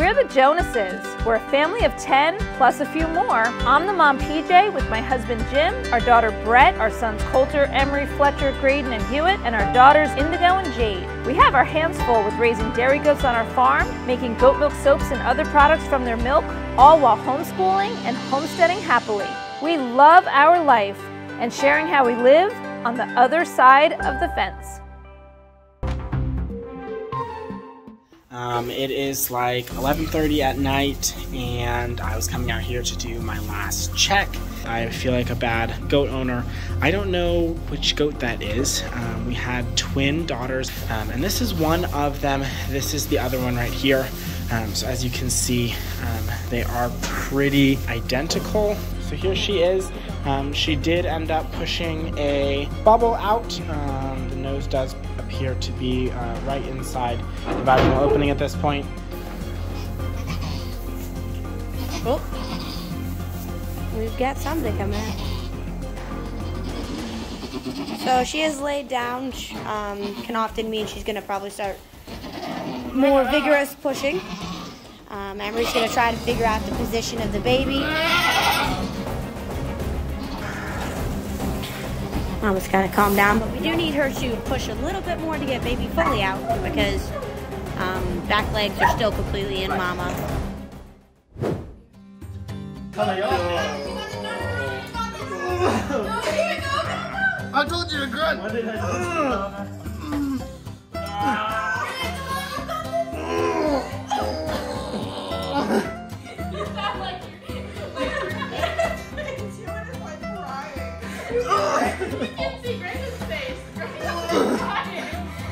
We're the Jonases. We're a family of 10 plus a few more. I'm the mom PJ with my husband Jim, our daughter Brett, our sons Coulter, Emery, Fletcher, Graydon, and Hewitt, and our daughters Indigo and Jade. We have our hands full with raising dairy goats on our farm, making goat milk soaps and other products from their milk, all while homeschooling and homesteading happily. We love our life and sharing how we live on the other side of the fence. It is like 11:30 at night, and I was coming out here to do my last check. I feel like a bad goat owner. I don't know which goat that is. We had twin daughters, and this is one of them. This is the other one right here. So as you can see, they are pretty identical. So here she is. She did end up pushing a bubble out. The nose does appear to be right inside the vaginal opening at this point. Oh, we've got something coming out. So she is laid down, can often mean she's gonna probably start more vigorous pushing. Emery's gonna try to figure out the position of the baby. Mama's gotta calm down, but we do need her to push a little bit more to get baby fully out because back legs are still completely in mama. I told you to grunt. What did I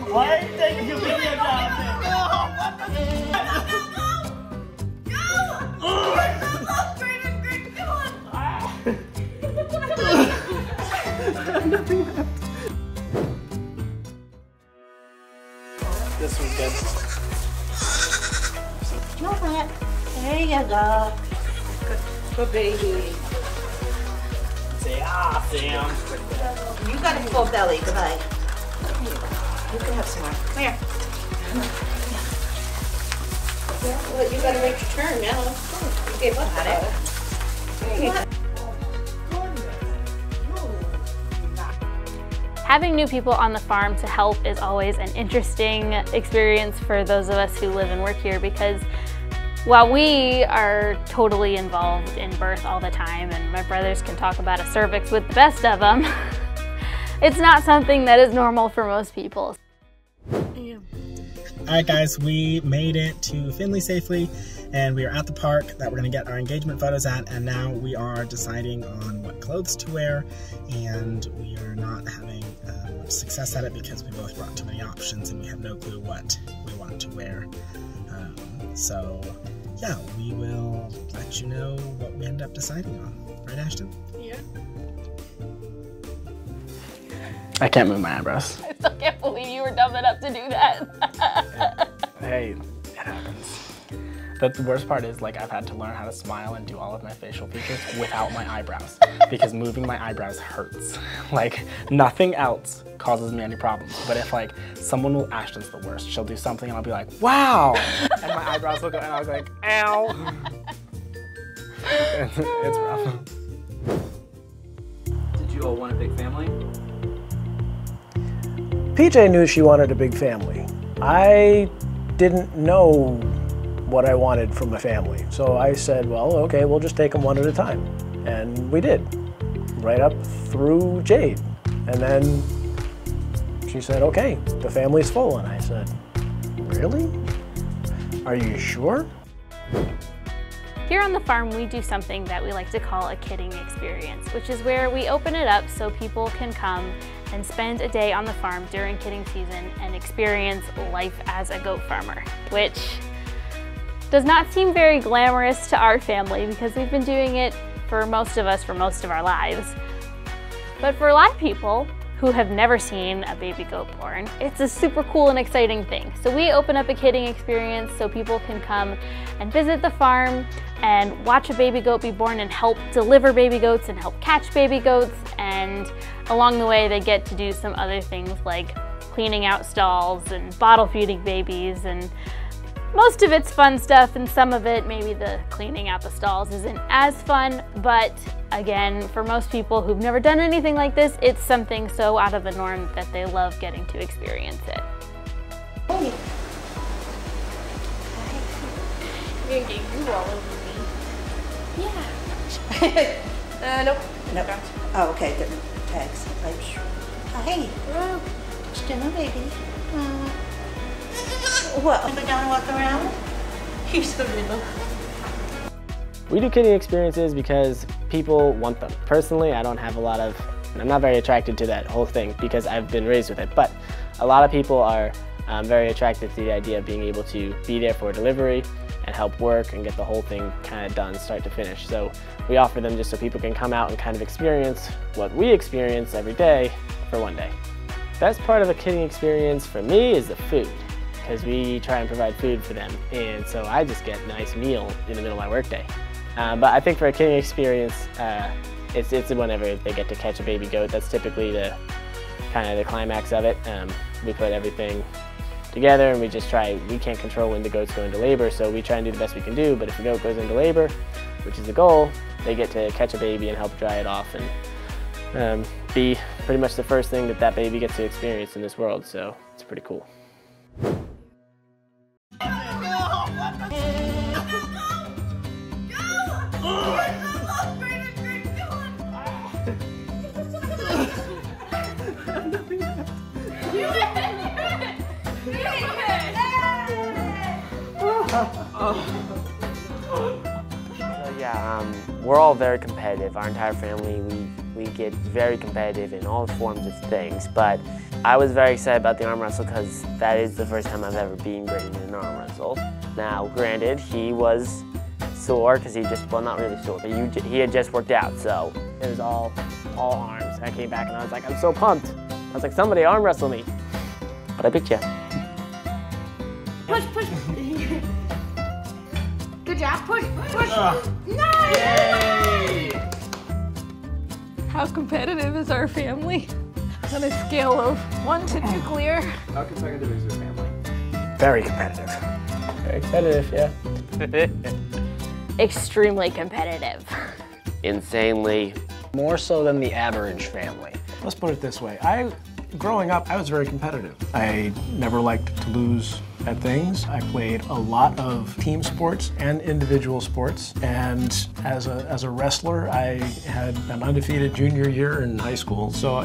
Why are you taking your video down? This was good. There you go. Good baby. Say ah, Sam. You got a full belly. Goodbye. You can have some more. Come here. Well, you gotta make your turn now. You gave up at it. There you go. Having new people on the farm to help is always an interesting experience for those of us who live and work here, because while we are totally involved in birth all the time, and my brothers can talk about a cervix with the best of them, it's not something that is normal for most people. Alright guys, we made it to Findlay safely, and we are at the park that we're going to get our engagement photos at, and now we are deciding on what clothes to wear, and we are not having much success at it because we both brought too many options and we have no clue what we want to wear. So yeah, we will let you know what we end up deciding on. Right, Ashton? Yeah. I can't move my eyebrows. I still can't believe you were dumb enough to do that. Hey, it happens. The worst part is, like, I've had to learn how to smile and do all of my facial features without my eyebrows because moving my eyebrows hurts. Like, nothing else causes me any problems. But if, like, someone will, Ashton's the worst. She'll do something and I'll be like, wow! And my eyebrows will go, and I'll be like, ow! It's rough. Did you all want a big family? PJ knew she wanted a big family. I didn't know what I wanted from a family. So I said, well, okay, we'll just take them one at a time. And we did, right up through Jade. And then she said, okay, the family's full. And I said, really? Are you sure? Here on the farm, we do something that we like to call a kidding experience, which is where we open it up so people can come and spend a day on the farm during kidding season and experience life as a goat farmer, which does not seem very glamorous to our family because we've been doing it for most of us for most of our lives. But for a lot of people who have never seen a baby goat born, it's a super cool and exciting thing. So we open up a kidding experience so people can come and visit the farm and watch a baby goat be born and help deliver baby goats and help catch baby goats, and along the way they get to do some other things like cleaning out stalls and bottle feeding babies and Most of it's fun stuff, and some of it, maybe the cleaning out the stalls, isn't as fun, but again, for most people who've never done anything like this, it's something so out of the norm that they love getting to experience it. Oh. You're gonna get goo all over me. Yeah. Nope. Nope. Oh, okay, good. Thanks. Hey. What's doing, baby? What? Go down and walk around? You're so little. We do kidding experiences because people want them. Personally, I'm not very attracted to that whole thing because I've been raised with it, but a lot of people are very attracted to the idea of being able to be there for delivery and help work and get the whole thing kind of done start to finish. So we offer them just so people can come out and kind of experience what we experience every day for one day. Best part of a kidding experience for me is the food, because we try and provide food for them, and so I just get a nice meal in the middle of my workday. But I think for a kidding experience, it's whenever they get to catch a baby goat. That's typically the kind of the climax of it. We put everything together and we can't control when the goat's going into labor, so we try and do the best we can do, but if the goat goes into labor, which is the goal, they get to catch a baby and help dry it off and be pretty much the first thing that baby gets to experience in this world, so it's pretty cool. We're all very competitive. Our entire family, we get very competitive in all forms of things, but I was very excited about the arm wrestle because that is the first time I've ever been graded in an arm wrestle. Now, granted, he was sore because well, not really sore, but he had just worked out, so it was all arms. I came back and I was like, I'm so pumped. I was like, somebody arm wrestle me. But I beat you. Push, push. Good job. Push, push. Nice! Yay! How competitive is our family? On a scale of 1 to 2 clear. How competitive is your family? Very competitive. Very competitive, yeah. Extremely competitive. Insanely. More so than the average family. Let's put it this way. Growing up, I was very competitive. I never liked to lose at things. I played a lot of team sports and individual sports, and as a wrestler, I had an undefeated junior year in high school. So,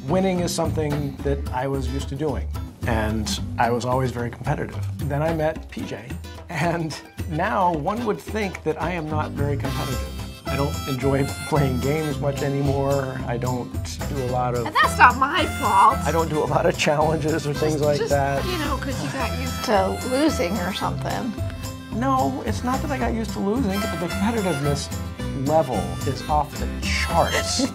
winning is something that I was used to doing, and I was always very competitive. Then I met PJ, and now one would think that I am not very competitive. I don't enjoy playing games much anymore. I don't do a lot of... And that's not my fault. I don't do a lot of challenges or things like that. Because you got used to losing or something. No, it's not that I got used to losing, but the competitiveness level is off the charts.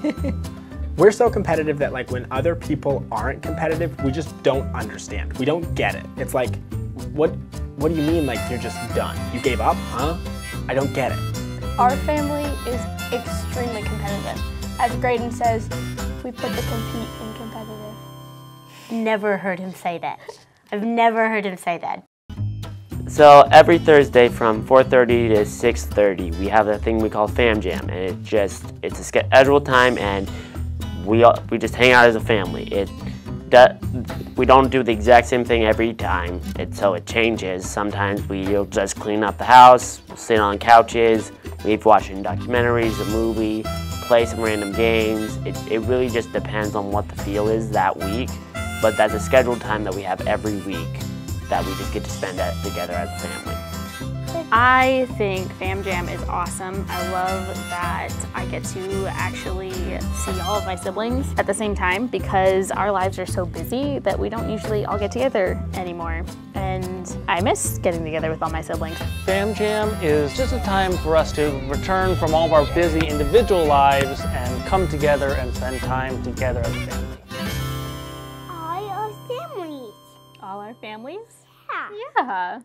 We're so competitive that when other people aren't competitive, we just don't understand. We don't get it. It's like, what do you mean you're just done? You gave up, huh? I don't get it. Our family is extremely competitive. As Graydon says, we put the compete in competitive. Never heard him say that. I've never heard him say that. So every Thursday from 4:30 to 6:30, we have a thing we call Fam Jam, and it's a scheduled time, and we just hang out as a family. We don't do the exact same thing every time, so it changes. Sometimes we'll just clean up the house, sit on couches, we've watching documentaries, a movie, play some random games. It really just depends on what the feel is that week, but that's a scheduled time that we have every week that we just get to spend together as a family. I think Fam Jam is awesome. I love that I get to actually see all of my siblings at the same time because our lives are so busy that we don't usually all get together anymore. And I miss getting together with all my siblings. Fam Jam is just a time for us to return from all of our busy individual lives and come together and spend time together as a family. All our families. All our families? Yeah. Yeah.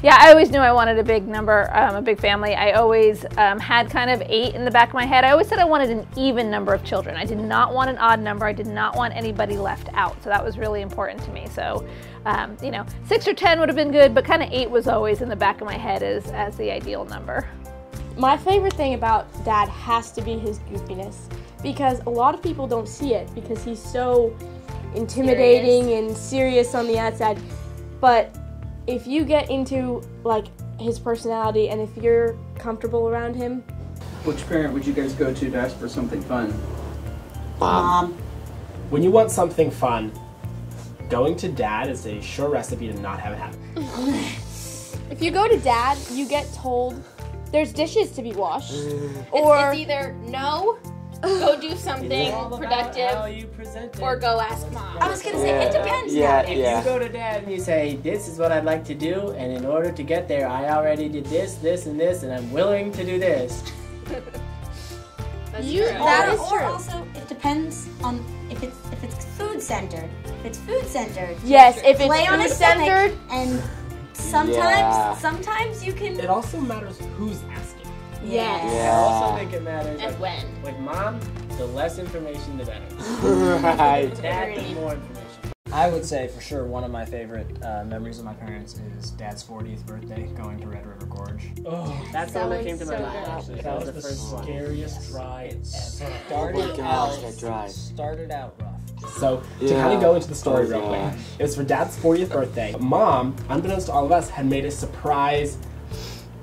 Yeah, I always knew I wanted a big number, a big family. I always had kind of 8 in the back of my head. I always said I wanted an even number of children. I did not want an odd number. I did not want anybody left out. So that was really important to me. So You know, 6 or 10 would have been good, but kind of 8 was always in the back of my head as the ideal number. My favorite thing about Dad has to be his goofiness, because a lot of people don't see it because he's so intimidating and serious on the outside. But if you get into like his personality and if you're comfortable around him. Which parent would you guys go to ask for something fun? Mom. When you want something fun, going to Dad is a sure recipe to not have it happen. If you go to Dad, you get told there's dishes to be washed. Or it's either no, go do something productive, or go ask Mom. I was gonna say, it depends. If you go to Dad and you say, this is what I'd like to do, and in order to get there, I already did this, this, and this, and I'm willing to do this. That's true. That is true. Or also, it depends on if it's food centered. If it's food centered, yes. If it's lay on food a centered, and sometimes you can. It also matters who's asking. Yes. I also think it matters. And when. Like Mom, the less information, the better. Right. Dad, the more information. I would say for sure one of my favorite memories of my parents is Dad's 40th birthday, going to Red River Gorge. Oh, that's the one that came to my mind, actually. that was the first one. scariest ride ever. Started out rough. So, to kind of go into the story real quick, it was for Dad's 40th birthday. Mom, unbeknownst to all of us, had made a surprise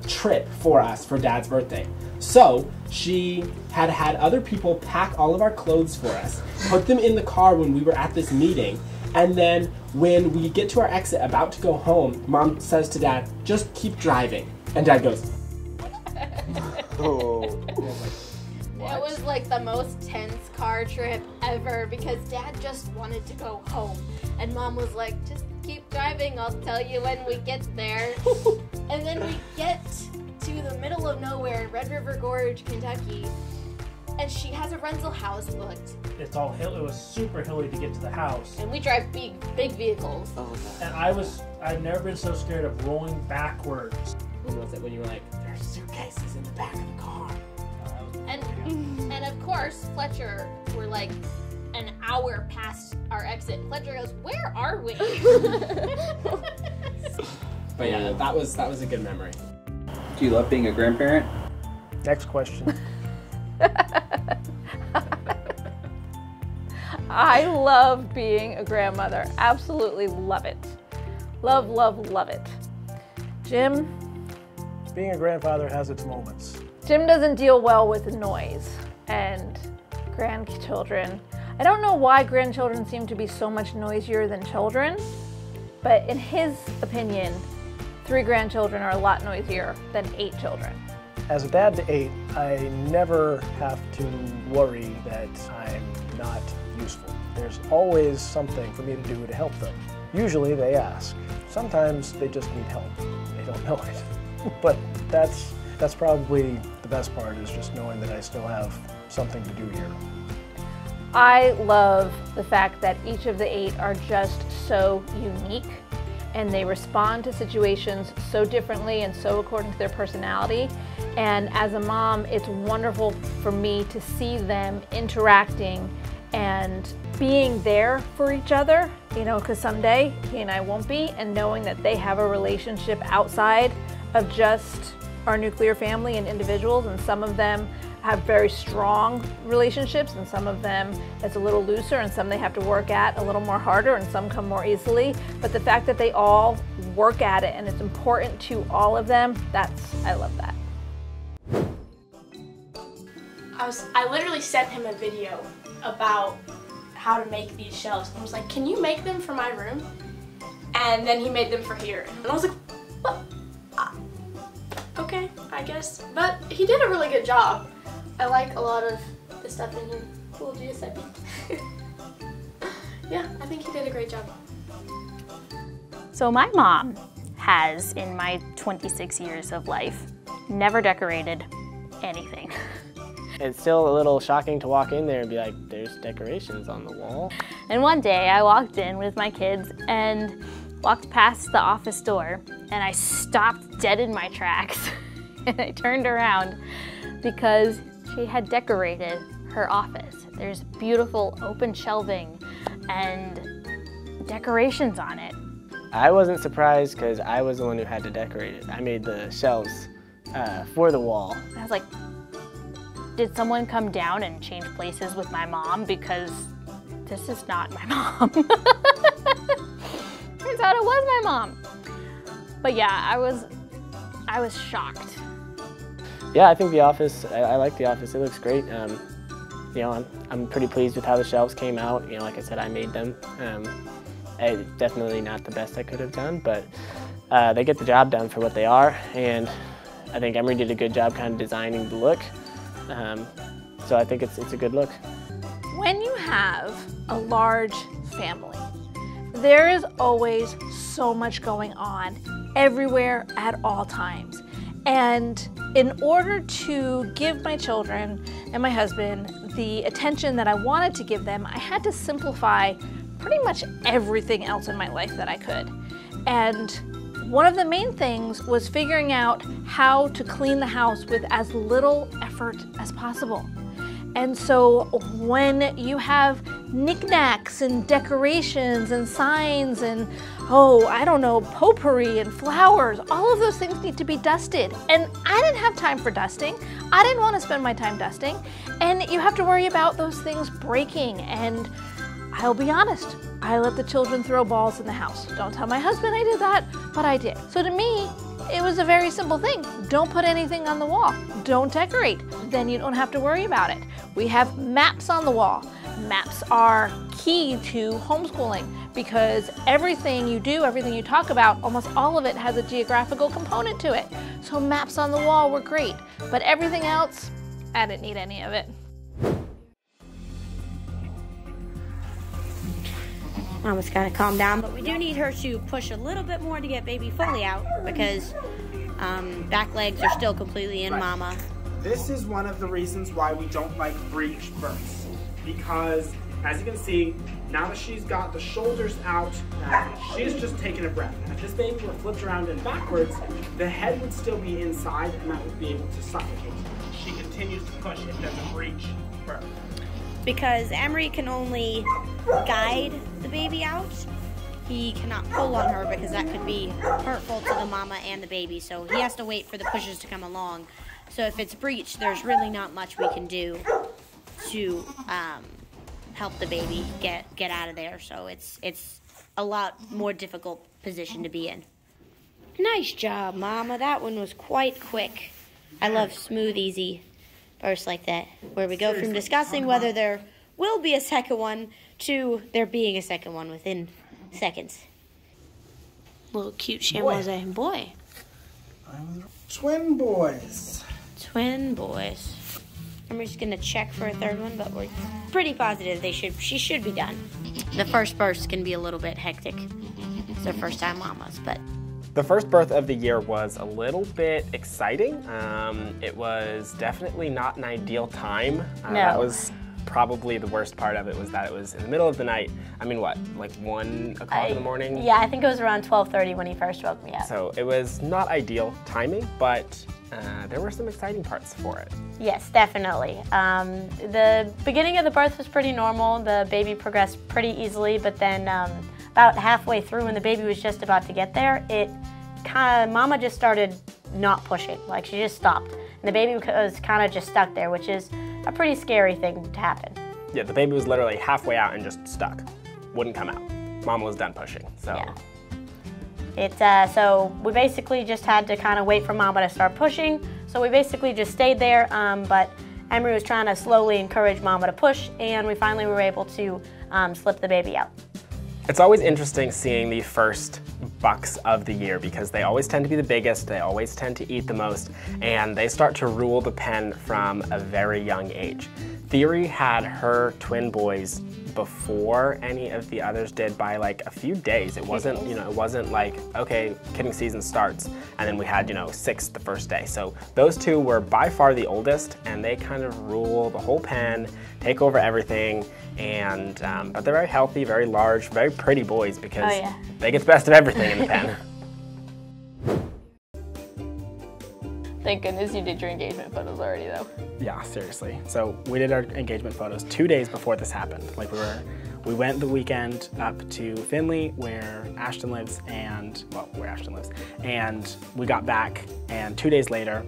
trip for us for Dad's birthday. So, she had other people pack all of our clothes for us, put them in the car when we were at this meeting, and then when we get to our exit, about to go home, Mom says to Dad, just keep driving. And Dad goes, Oh. It was like the most tense car trip ever because Dad just wanted to go home. And Mom was like, just keep driving, I'll tell you when we get there. And then we get to the middle of nowhere, Red River Gorge, Kentucky. And she has a rental house booked. It's all hill. It was super hilly to get to the house. And we drive big vehicles. Oh, and I've never been so scared of rolling backwards. When was it when you were like, there's suitcases in the back of the car? And of course, Fletcher, we're like an hour past our exit. Fletcher goes, where are we? But yeah, that was a good memory. Do you love being a grandparent? Next question. I love being a grandmother. Absolutely love it. Love, love, love it. Jim? Being a grandfather has its moments. Jim doesn't deal well with noise and grandchildren. I don't know why grandchildren seem to be so much noisier than children, but in his opinion, 3 grandchildren are a lot noisier than 8 children. As a dad to 8, I never have to worry that I'm not useful. There's always something for me to do to help them. Usually they ask. Sometimes they just need help. They don't know it. But that's probably the best part, is just knowing that I still have something to do here. I love the fact that each of the 8 are just so unique, and they respond to situations so differently and so according to their personality. And as a mom, it's wonderful for me to see them interacting and being there for each other, you know, because someday he and I won't be, and knowing that they have a relationship outside of just our nuclear family and individuals, and some of them have very strong relationships, and some of them it's a little looser, and some they have to work at a little more harder, and some come more easily. But the fact that they all work at it and it's important to all of them, I love that. I literally sent him a video about how to make these shelves. I was like, can you make them for my room? And then he made them for here. And I was like, what? Okay, I guess. But he did a really good job. I like a lot of the stuff in here. We'll do a second. Yeah, I think he did a great job. So my mom has, in my 26 years of life, never decorated anything. It's still a little shocking to walk in there and be like, there's decorations on the wall. And one day I walked in with my kids and walked past the office door, and I stopped dead in my tracks. And I turned around because she had decorated her office. There's beautiful open shelving and decorations on it. I wasn't surprised because I was the one who had to decorate it. I made the shelves for the wall. I was like, did someone come down and change places with my mom? Because this is not my mom. Turns out it was my mom. But yeah, I was shocked. Yeah, I think the office, I like the office. It looks great. You know, I'm pretty pleased with how the shelves came out. You know, like I said, I made them. Definitely not the best I could have done, but they get the job done for what they are, and I think Emery did a good job kind of designing the look. So I think it's a good look. When you have a large family, there is always so much going on everywhere at all times. And in order to give my children and my husband the attention that I wanted to give them, I had to simplify pretty much everything else in my life that I could. And one of the main things was figuring out how to clean the house with as little effort as possible. And so when you have knickknacks and decorations and signs and, oh, I don't know, potpourri and flowers, all of those things need to be dusted. And I didn't have time for dusting. I didn't want to spend my time dusting. And you have to worry about those things breaking. And I'll be honest, I let the children throw balls in the house. Don't tell my husband I did that, but I did. So to me, it was a very simple thing. Don't put anything on the wall. Don't decorate. Then you don't have to worry about it. We have maps on the wall. Maps are key to homeschooling because everything you do, everything you talk about, almost all of it has a geographical component to it. So maps on the wall were great, but everything else, I didn't need any of it. Mama's gotta calm down, but we do need her to push a little bit more to get baby fully out because back legs are still completely in Mama. This is one of the reasons why we don't like breech births, because as you can see, now that she's got the shoulders out, she's just taking a breath. And if this baby were flipped around and backwards, the head would still be inside and that would be able to suffocate. She continues to push if there's a breech birth. Because Emery can only guide the baby out. He cannot pull on her because that could be hurtful to the mama and the baby. So he has to wait for the pushes to come along. So if it's breech, there's really not much we can do to help the baby get out of there. So it's a lot more difficult position to be in. Nice job, Mama. That one was quite quick. I love smooth, easy bursts like that, where we go from discussing whether there will be a second one to there being a second one within seconds. Little cute chamois boy. Twin boys. Twin boys. I'm just gonna check for a third one, but we're pretty positive she should be done. The first burst can be a little bit hectic. It's their first time mamas, but. The first birth of the year was a little bit exciting. It was definitely not an ideal time. No. That was probably the worst part of it, was that it was in the middle of the night. I mean, what, like 1 o'clock in the morning? Yeah, I think it was around 12:30 when he first woke me up. So it was not ideal timing, but there were some exciting parts for it. Yes, definitely. The beginning of the birth was pretty normal. The baby progressed pretty easily, but then about halfway through, when the baby was just about to get there, Mama just started not pushing. Like, she just stopped. And the baby was kind of just stuck there, which is a pretty scary thing to happen. Yeah, the baby was literally halfway out and just stuck. Wouldn't come out. Mama was done pushing, so. Yeah. So we basically just had to kind of wait for Mama to start pushing. So we basically just stayed there, but Emery was trying to slowly encourage Mama to push, and we finally were able to slip the baby out. It's always interesting seeing the first bucks of the year because they always tend to be the biggest, they always tend to eat the most, and they start to rule the pen from a very young age. Theory had her twin boys before any of the others did by like a few days. It wasn't, it wasn't like, okay, kidding season starts, and then we had, 6 the first day. So those two were by far the oldest, and they kind of rule the whole pen, take over everything, and but they're very healthy, very large, very pretty boys because they get the best of everything in the pen. Thank goodness you did your engagement photos already, though. Yeah, seriously. So we did our engagement photos 2 days before this happened. Like, We went the weekend up to Findlay, where Ashton lives, and we got back, and 2 days later,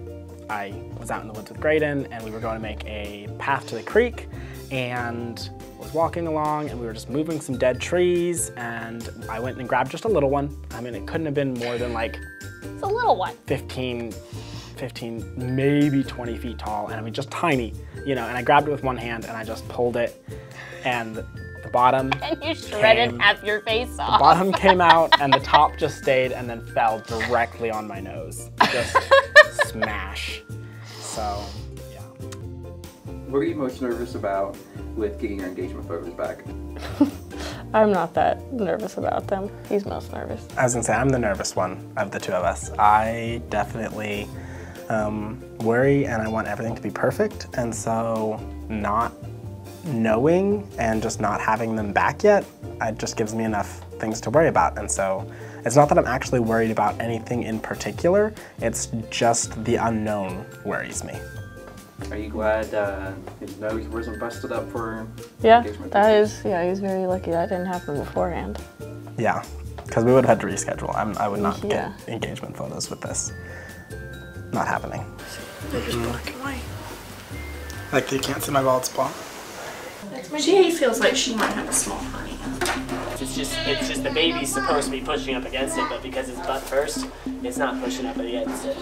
I was out in the woods with Graydon, and we were going to make a path to the creek, and was walking along, and we were just moving some dead trees, and I went and grabbed just a little one. I mean, it couldn't have been more than like, it's a little one. 15, maybe 20 feet tall, and I mean, just tiny, you know, and I grabbed it with one hand, and I just pulled it, and the bottom And you shredded half your face off. The bottom came out, and the top just stayed, and then fell directly on my nose. Just smash. So, yeah. What are you most nervous about with getting your engagement photos back? I'm not that nervous about them. He's most nervous. I was gonna say, I'm the nervous one of the two of us. I definitely worry, and I want everything to be perfect, and so not knowing and just not having them back yet, it just gives me enough things to worry about. And so it's not that I'm actually worried about anything in particular, it's just the unknown worries me. Are you glad his nose wasn't busted up for engagement? Yeah, he's very lucky that didn't happen beforehand. Yeah, because we would have had to reschedule. I would not get engagement photos with this. Not happening. They're just black and white. Like, you can't see my bald spot? Jade feels like she might have a small hernia. It's just the baby's supposed to be pushing up against it, but because it's butt first, it's not pushing up against it.